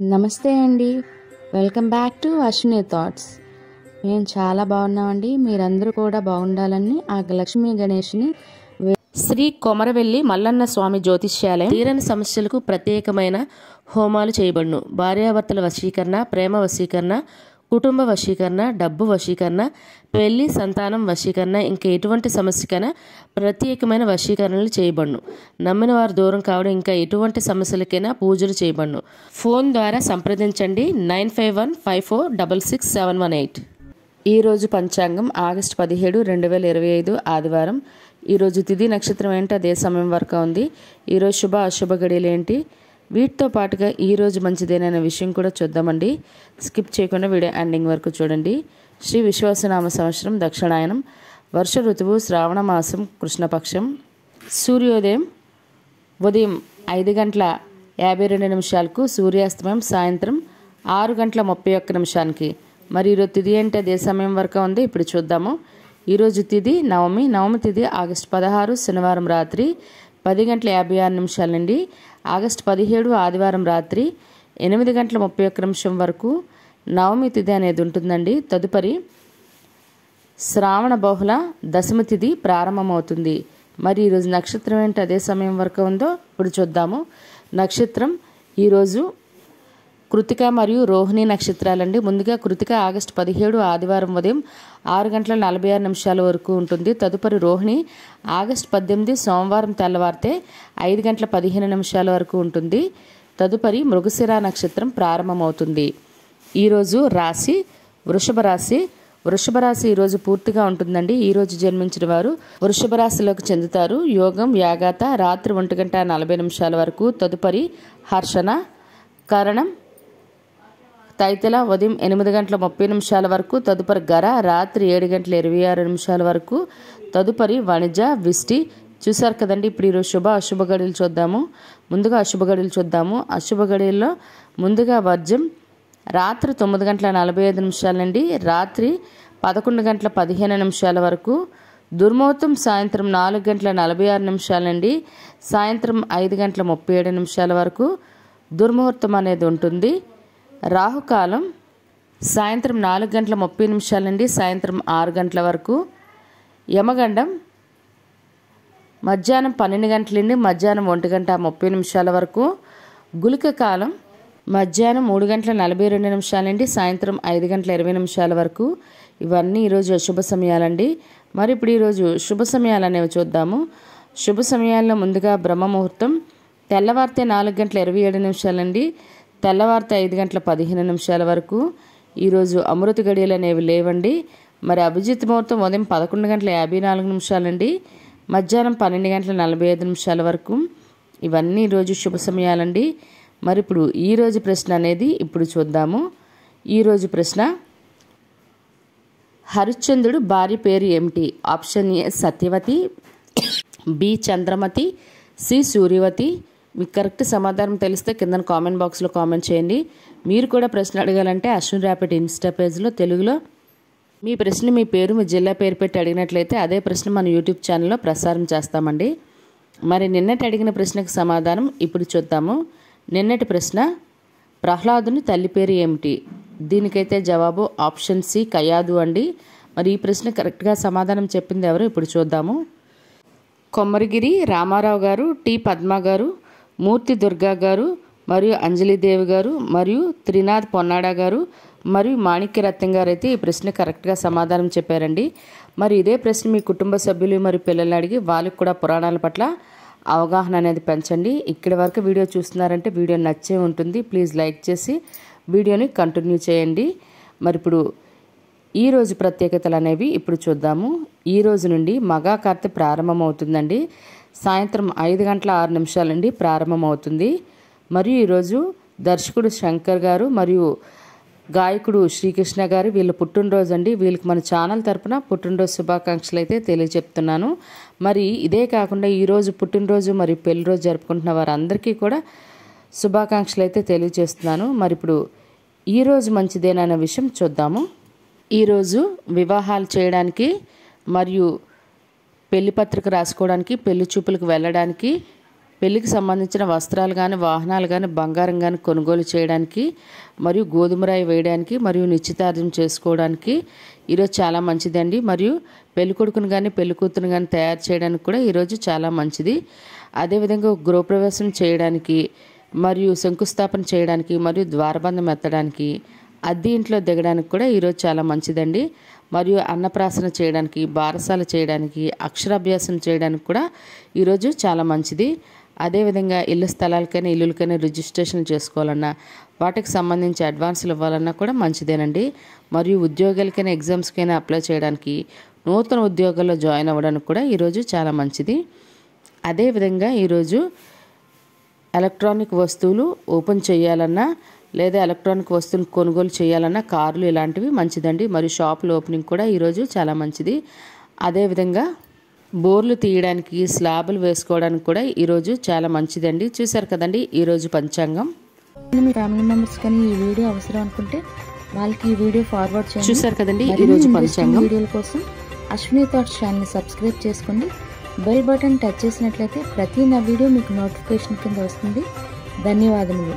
నమస్తే అండి. Welcome back to Ashwini thoughts. మేము చాలా బాగున్నామండి. మీరందరూ కూడా బాగుండాలని ఆ లక్ష్మీ గణేష్ని శ్రీ కొమరవెల్లి మల్లన్న స్వామి జ్యోతిష్యాలయం తీరని సమస్యలకు ప్రత్యేకమైన హోమాలు చేయబడును. భార్యాభర్తల వశీకరణ, ప్రేమ వశీకరణ, కుటుంబ వశీకరణ, డబ్బు వశీకరణ, పెళ్లి, సంతానం వశీకరణ, ఇంకా ఎటువంటి సమస్యకైనా ప్రత్యేకమైన వశీకరణలు చేయబడును. నమ్మిన వారు దూరం కావడం, ఇంకా ఎటువంటి సమస్యలకైనా పూజలు చేయబడును. ఫోన్ ద్వారా సంప్రదించండి 9515466718. ఈరోజు పంచాంగం ఆగస్టు 17, 2025 ఆదివారం. ఈరోజు తిథి నక్షత్రం ఏంటి, అదే సమయం వరకు ఉంది. ఈరోజు శుభ అశుభ గడియలు ఏంటి, వీటితో పాటుగా ఈరోజు మంచిదేననే విషయం కూడా చూద్దామండి. స్కిప్ చేయకుండా వీడియో ఎండింగ్ వరకు చూడండి. శ్రీ విశ్వాసనామ సంవత్సరం దక్షిణాయనం, వర్ష ఋతువు శ్రావణ మాసం, కృష్ణపక్షం. సూర్యోదయం ఉదయం 5:52 సూర్యాస్తమయం సాయంత్రం 6:31. మరి ఈరోజు తిథి ఏంటి, అదే సమయం వరకు ఉంది. ఇప్పుడు చూద్దాము. ఈరోజు తిథి నవమి తిథి ఆగస్టు 16 శనివారం రాత్రి 10:56 నుండి ఆగస్టు 17 ఆదివారం రాత్రి 8:31 వరకు నవమి తిథి అనేది ఉంటుందండి. తదుపరి శ్రావణ బహుళ దశమి తిథి ప్రారంభమవుతుంది. మరి ఈరోజు నక్షత్రం ఏంటి, అదే సమయం వరకు ఉందో ఇప్పుడు చూద్దాము. నక్షత్రం ఈరోజు కృతిక మరియు రోహిణి నక్షత్రాలండి. ముందుగా కృతిక ఆగస్టు 17 ఆదివారం ఉదయం 6:46 వరకు ఉంటుంది. తదుపరి రోహిణి ఆగస్టు 18 సోమవారం తెల్లవారితే 5:15 వరకు ఉంటుంది. తదుపరి మృగశిర నక్షత్రం ప్రారంభమవుతుంది. ఈరోజు రాశి వృషభ రాశి. వృషభ రాశి ఈరోజు పూర్తిగా ఉంటుందండి. ఈరోజు జన్మించిన వారు వృషభ రాశిలోకి చెందుతారు. యోగం యాగాత రాత్రి 1:40 వరకు. తదుపరి హర్షణ కరణం తైతల ఉదయం 8:30 వరకు. తదుపరి గర రాత్రి 7:26 వరకు. తదుపరి వణిజ విష్టి. చూసారు కదండి. ఇప్పుడు ఈరోజు శుభ అశుభ గడియలు చూద్దాము. ముందుగా అశుభ గడియలు చూద్దాము. అశుభ గడియల్లో ముందుగా వర్జం రాత్రి 9:45 నుండి రాత్రి 11:15 వరకు. దుర్ముహూర్తం సాయంత్రం 4:46 నుండి సాయంత్రం 5:37 వరకు దుర్ముహూర్తం అనేది ఉంటుంది. రాహుకాలం సాయంత్రం 4:30 నుండి సాయంత్రం 6 గంటల వరకు. యమగండం మధ్యాహ్నం 12 గంటల నుండి మధ్యాహ్నం 1:30 వరకు. గుళిక కాలం మధ్యాహ్నం 3:42 నుండి సాయంత్రం 5:20 వరకు. ఇవన్నీ ఈరోజు అశుభ సమయాలండి. మరి ఇప్పుడు ఈరోజు శుభ సమయాలు అనేవి చూద్దాము. శుభ సమయాల్లో ముందుగా బ్రహ్మ ముహూర్తం తెల్లవారితే 4:27 నుండి తెల్లవారితే 5:15 వరకు. ఈరోజు అమృత గడియలు అనేవి లేవండి. మరి అభిజిత్ ముహూర్తం ఉదయం 11:54 నుండి మధ్యాహ్నం 12:45 వరకు. ఇవన్నీ ఈరోజు శుభ సమయాలండి. మరి ఇప్పుడు ఈరోజు ప్రశ్న అనేది ఇప్పుడు చూద్దాము. ఈరోజు ప్రశ్న, హరిశ్చంద్రుడు భార్య పేరు ఏమిటి? Option A Satyavati, B Chandramati, C Suryavati. మీకు కరెక్ట్ సమాధానం తెలిస్తే కింద కామెంట్ బాక్స్లో కామెంట్ చేయండి. మీరు కూడా ప్రశ్న అడగాలంటే అశ్విన్ ర్యాపిడ్ ఇన్స్టా పేజ్లో తెలుగులో మీ ప్రశ్న, మీ పేరు, మీ జిల్లా పేరు పెట్టి అడిగినట్లయితే అదే ప్రశ్న మన యూట్యూబ్ ఛానల్లో ప్రసారం చేస్తామండి. మరి నిన్నటి అడిగిన ప్రశ్నకు సమాధానం ఇప్పుడు చూద్దాము. నిన్నటి ప్రశ్న, ప్రహ్లాదుని తల్లి పేరు ఏమిటి? దీనికైతే జవాబు ఆప్షన్ సి కయాదు అండి. మరి ఈ ప్రశ్న కరెక్ట్గా సమాధానం చెప్పింది ఎవరు ఇప్పుడు చూద్దాము. కొమ్మరిగిరి రామారావు గారు, టి పద్మ గారు, మూర్తి దుర్గా గారు, మరియు అంజలిదేవి గారు, మరియు త్రినాథ్ పొన్నాడా గారు, మరియు మాణిక్యరత్నం గారు అయితే ఈ ప్రశ్న కరెక్ట్గా సమాధానం చెప్పారండి. మరి ఇదే ప్రశ్న మీ కుటుంబ సభ్యులు మరియు పిల్లల్ని అడిగి వాళ్ళకి కూడా పురాణాల పట్ల అవగాహన అనేది పెంచండి. ఇక్కడి వరకు వీడియో చూస్తున్నారంటే వీడియో నచ్చే ఉంటుంది. ప్లీజ్ లైక్ చేసి వీడియోని కంటిన్యూ చేయండి. మరి ఇప్పుడు ఈరోజు ప్రత్యేకతలు అనేవి ఇప్పుడు చూద్దాము. ఈ రోజు నుండి మగాకార్తె ప్రారంభమవుతుందండి. సాయంత్రం 5:06 నుండి ప్రారంభమవుతుంది. మరియు ఈరోజు దర్శకుడు శంకర్ గారు మరియు గాయకుడు శ్రీకృష్ణ గారు వీళ్ళ పుట్టినరోజు అండి. వీళ్ళకి మన ఛానల్ తరపున పుట్టినరోజు శుభాకాంక్షలు అయితే తెలియజెప్తున్నాను. మరి ఇదే కాకుండా ఈరోజు పుట్టినరోజు మరియు పెళ్లిరోజు జరుపుకుంటున్న వారందరికీ కూడా శుభాకాంక్షలు అయితే తెలియజేస్తున్నాను. మరి ఇప్పుడు ఈరోజు మంచిదేనన్న విషయం చూద్దాము. ఈరోజు వివాహాలు చేయడానికి మరియు పెళ్లి పత్రిక రాసుకోవడానికి, పెళ్లి చూపులకు వెళ్ళడానికి, పెళ్లికి సంబంధించిన వస్త్రాలు కానీ వాహనాలు కానీ బంగారం కానీ కొనుగోలు చేయడానికి మరియు గోధుమ రాయి వేయడానికి మరియు నిశ్చితార్థం చేసుకోవడానికి ఈరోజు చాలా మంచిదండి. మరియు పెళ్ళికొడుకుని కానీ పెళ్ళికూతురుని కానీ తయారు చేయడానికి కూడా ఈరోజు చాలా మంచిది. అదేవిధంగా గృహప్రవేశం చేయడానికి మరియు శంకుస్థాపన చేయడానికి మరియు ద్వారబంధం ఎత్తడానికి అద్దె ఇంట్లో దిగడానికి కూడా ఈరోజు చాలా మంచిదండి. మరియు అన్నప్రాసన చేయడానికి బారసాల చేయడానికి అక్షరాభ్యాసం చేయడానికి కూడా ఈరోజు చాలా మంచిది. అదేవిధంగా ఇళ్ళ స్థలాలకైనా ఇల్లులకైనా రిజిస్ట్రేషన్ చేసుకోవాలన్నా వాటికి సంబంధించి అడ్వాన్సులు ఇవ్వాలన్నా కూడా మంచిదేనండి. మరియు ఉద్యోగాలకైనా ఎగ్జామ్స్కైనా అప్లై చేయడానికి నూతన ఉద్యోగాల్లో జాయిన్ అవ్వడానికి కూడా ఈరోజు చాలా మంచిది. అదేవిధంగా ఈరోజు ఎలక్ట్రానిక్ వస్తువులు ఓపెన్ చేయాలన్నా లేదా ఎలక్ట్రానిక్ వస్తువులు కొనుగోలు చేయాలన్నా కార్లు ఇలాంటివి మంచిదండి. మరియు షాపుల ఓపెనింగ్ కూడా ఈరోజు చాలా మంచిది. అదేవిధంగా బోర్లు తీయడానికి స్లాబులు వేసుకోవడానికి కూడా ఈరోజు చాలా మంచిదండి. చూశారు కదండి ఈరోజు పంచాంగం. మీ ఫ్యామిలీ మెంబర్స్ కానీ ఈ వీడియో అవసరం అనుకుంటే వాళ్ళకి ఈ వీడియో ఫార్వర్డ్ చేయండి. చూశారు కదండి ఈరోజు పంచాంగం. వీడియోల కోసం అశ్విని థాట్స్ ఛానల్ని సబ్స్క్రైబ్ చేసుకోండి. బెల్ బటన్ టచ్ చేసినట్లయితే ప్రతి నా వీడియో మీకు నోటిఫికేషన్ కింద వస్తుంది. ధన్యవాదములు.